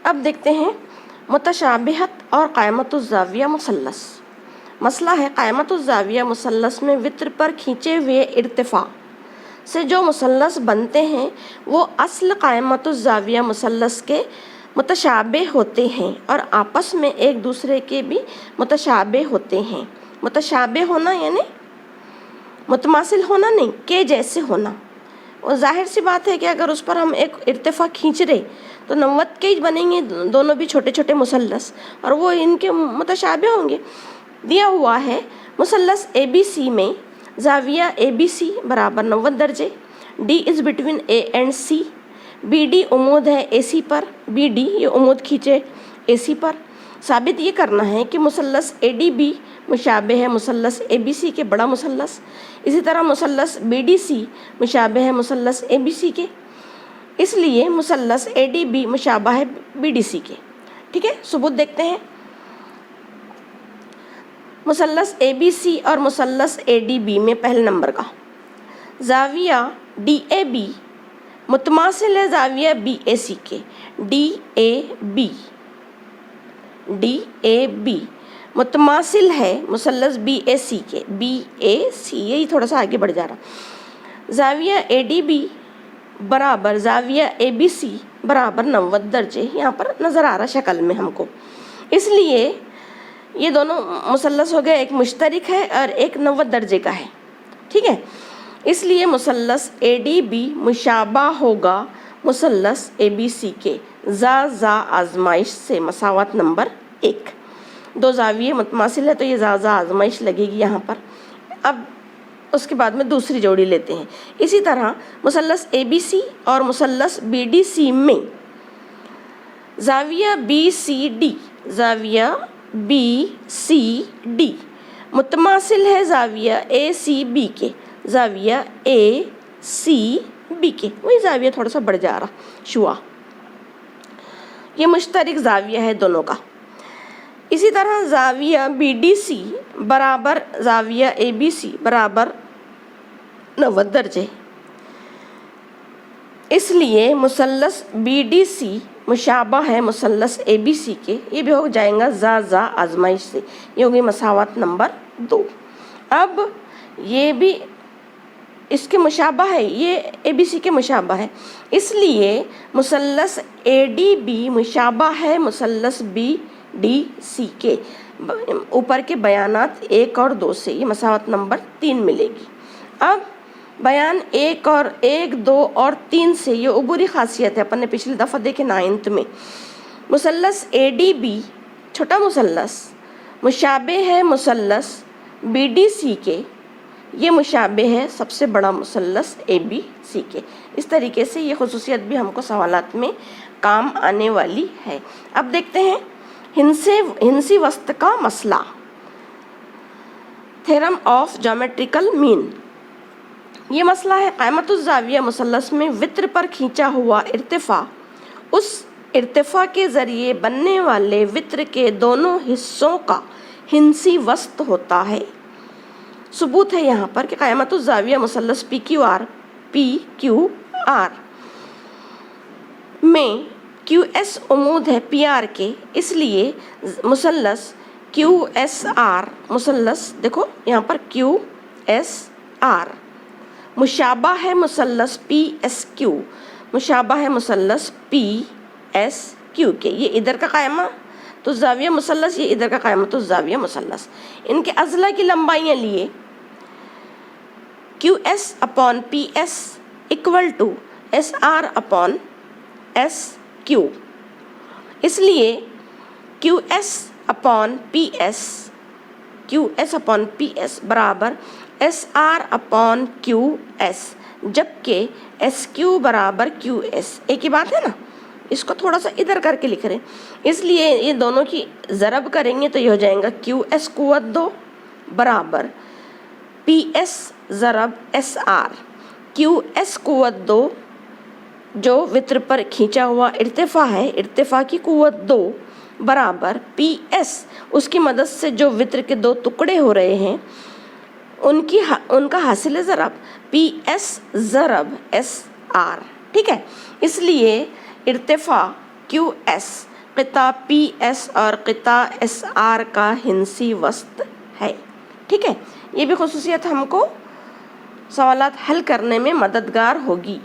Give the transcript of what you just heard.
اب دیکھتے ہیں متشابہت اور قائمۃ الزاویہ مثلث۔ مسئلہ ہے قائمۃ الزاویہ مثلث میں وتر پر کھینچے ہوئے ارتفاع سے جو مثلث بنتے ہیں وہ اصل قائمۃ الزاویہ مثلث کے متشابہ ہوتے ہیں اور آپس میں ایک دوسرے کے بھی متشابہ ہوتے ہیں۔ متشابہ ہونا یعنی متماثل ہونا نہیں، کے جیسے ہونا۔ اور ظاہر سی بات ہے کہ اگر اس پر ہم ایک ارتفاع کھینچ رہے تو 90 کے ہی بنیں گے، دونوں بھی چھوٹے چھوٹے مثلث، اور وہ ان کے متشابہ ہوں گے۔ دیا ہوا ہے مثلث اے بی سی میں زاویہ اے بی سی برابر 90 درجے، D is between A and C, B D عمود ہے A C per, B D یہ عمود کھینچے اے سی پر۔ ثابت یہ کرنا ہے کہ مثلث اے ڈی بی مشابہ ہے مثلث اے بی سی کے بڑا مثلث، اسی طرح مثلث بی ڈی سی مشابہ ہے مثلث اے بی سی کے، اس لیے مثلث اے ڈی بی مشابہ ہے بی ڈی سی کے۔ ٹھیک ہے، ثبوت دیکھتے ہیں۔ مثلث اے بی سی اور مثلث اے ڈی بی میں پہلے نمبر کا زاویہ ڈی اے بی متماثل ہے زاویہ بی اے سی کے۔ ڈی اے بی متماثل ہے مثلث بی اے سی کے، بی اے سی یہی تھوڑا سا آگے بڑھ جا رہا۔ زاویہ اے ڈی بی برابر زاویہ اے بی سی برابر 90 درجے یہاں پر نظر آ رہا شکل میں ہم کو، اس لیے یہ دونوں مثلث ہو گئے، ایک مشترک ہے اور ایک 90 درجے کا ہے۔ ٹھیک ہے، اس لیے مثلث اے ڈی بی مشابہ ہوگا مثلث اے بی سی کے زا آزمائش سے۔ مساوات نمبر 1، دو زاویے متماثل ہے تو یہ زا آزمائش لگے گی یہاں پر۔ اب اس کے بعد میں دوسری جوڑی لیتے ہیں۔ اسی طرح مثلث اے بی سی اور مثلث بی ڈی سی میں زاویہ بی سی ڈی، زاویہ بی سی ڈی متماثل ہے زاویہ اے سی بی کے، زاویہ اے سی بی کے، وہی زاویہ تھوڑا سا بڑھ جا رہا شعاع، یہ مشترک زاویہ ہے دونوں کا۔ اسی طرح زاویہ بی ڈی سی برابر زاویہ اے بی سی برابر 90 درجے، اس لیے مثلث بی ڈی سی مشابہ ہے مثلث اے بی سی کے، یہ بھی ہو جائے گا زا آزمائش سے، یہ ہوگی مساوات نمبر 2۔ اب یہ بھی اس کے مشابہ ہے، یہ اے بی سی کے مشابہ ہے، اس لیے مثلث اے ڈی بی مشابہ ہے مثلث بی ڈی سی کے۔ اوپر کے بیانات 1 اور 2 سے یہ مساوات نمبر 3 ملے گی۔ اب بیان 1 اور 1، 2 اور 3 سے یہ عبوری خاصیت ہے، اپن نے پچھلی دفعہ دیکھے 9th میں۔ مثلث اے ڈی بی چھوٹا مثلث مشابہ ہے مثلث بی ڈی سی کے، یہ مشابہ ہے سب سے بڑا مثلث اے بی سی کے۔ اس طریقے سے یہ خصوصیت بھی ہم کو سوالات میں کام آنے والی ہے۔ اب دیکھتے ہیں ہندسی وسط کا مسئلہ، تھیرم آف جیومیٹریکل مین۔ یہ مسئلہ ہے قائمۃ الزاویہ مثلث میں وتر پر کھینچا ہوا ارتفاع اس ارتفاع کے ذریعے بننے والے وتر کے دونوں حصوں کا ہندسی وسط ہوتا ہے۔ ثبوت ہے یہاں پر کہ قائمۃ الزاویہ مثلث پی کیو آر میں کیو ایس عمود ہے پی آر کے، اس لیے مثلث کیو ایس آر، مثلث دیکھو یہاں پر کیو ایس آر مشابہ ہے مثلث پی ایس کیو، مشابہ ہے مثلث پی ایس کیو کے۔ یہ ادھر کا قائمہ تو زاویہ مثلث، یہ ادھر کا قائمۃ الزاویہ مثلث۔ ان کے اضلاع کی لمبائیاں لیے Q S upon P S equal to S R upon S Q, اس لیے Q S upon P S برابر S R upon Q S, جبکہ ایس کیو برابر کیو ایس، ایک ہی بات ہے نا، اس کو تھوڑا سا ادھر کر کے لکھ رہے ہیں، اس لیے یہ دونوں کی ضرب کریں گے تو یہ ہو جائیں گا کیو ایس قوت 2 برابر پی ایس ضرب ایس آر۔ کیو ایس قوت 2 جو وتر پر کھینچا ہوا ارتفاع ہے، ارتفاع کی قوت 2 برابر پی ایس، اس کی مدد سے جو وتر کے 2 ٹکڑے ہو رہے ہیں ان کا حاصل ضرب پی ایس ضرب ایس آر۔ ٹھیک ہے، اس لیے ارتفاع کیو ایس قطع پی ایس اور قطع ایس آر کا ہندسی وسط ہے. ٹھیک ہے، یہ بھی خصوصیت ہم کو سوالات حل کرنے میں مددگار ہوگی.